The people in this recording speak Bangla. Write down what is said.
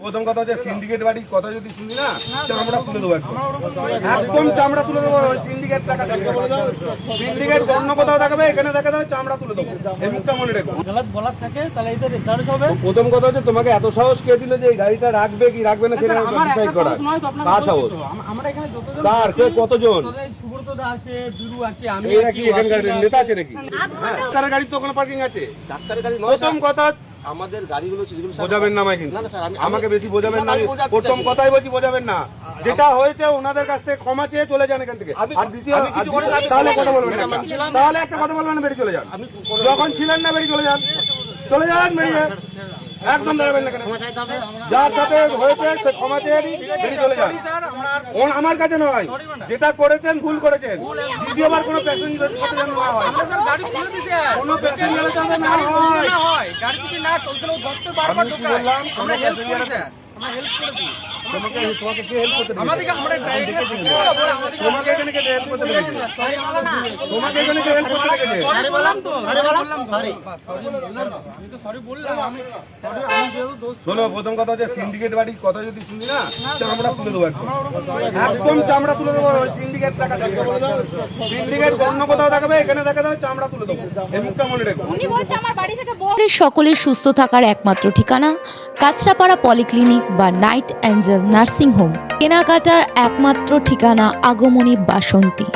প্রথম কথা হচ্ছে সিন্ডিকেট বাড়ি কথা যদি শুনি না চামড়া তুলে দেবো একদম চামড়া তুলে দেবো। সিন্ডিকেট টাকা সিন্ডিকেট অন্য কোথাও দেখাবে, এখানে দেখা যাবে চামড়া তুলে দেবো। এই মুখটা মনে রেখো। প্রথম কথা হচ্ছে তোমাকে এত সাহস কে দিল যে এই গাড়িটা রাখবে কি রাখবে না সেটা ডিসাইড করা? কার সাহস? কার? কে? কতজন? এরা কি এখানকার নেতা আছে নাকি? ডাক্তারের গাড়ি তো ওখানে পার্কিং আছে। ডাক্তারের গাড়ি প্রথম কথা আমাদের গাড়িগুলো বোঝাবেন না আমায়, কিন্তু আমাকে বেশি বোঝাবেন না। প্রথম কথাই বলছি বোঝাবেন না। যেটা হয়েছে ওনাদের কাছ থেকে ক্ষমা চেয়ে চলে যান এখান থেকে। আর দ্বিতীয় তাহলে কথা বলবেন না, তাহলে একটা কথা বলবেন না, বেরিয়ে চলে যান। যখন ছিলেন না বেরিয়ে চলে যান, চলে যান বেরিয়ে, একদম দাঁড়াবেন না। যার সাথে হয়েছে সে ক্ষমা চেয়ে বেরিয়ে চলে যান। আমার কাছে নয়, যেটা করেছেন ভুল করেছেন। দ্বিতীয়বার কোনো প্যাসেঞ্জার সাথে যেন না হয়, কোনো প্যাসেঞ্জারের সাথে না হয়। আমি কি বললাম? তোমাকে কে হেল্প করতে তোমাকে এখানে কে হেল্প করতে তোমাকে এখানে কে হেল্প করতে দেখেছে? শোনো, প্রথম কথা হচ্ছে সিন্ডিকেট বাড়ি কথা যদি শুনি না চামড়া তুলে দেবো একদম চামড়া তুলে দেবো। সিন্ডিকেট টাকা সিন্ডিকেট অন্য কোথাও দেখাবে, এখানে দেখা যাবে চামড়া তুলে দেবো। এই মুখটা মনে রেখো। সকলের সুস্থ থাকার একমাত্র ঠিকানা কাঁচরাপাড়া পলিক্লিনিক বা নাইট অ্যাঞ্জেল নার্সিং হোম। কেনাকাটার একমাত্র ঠিকানা আগমনী বাসন্তী।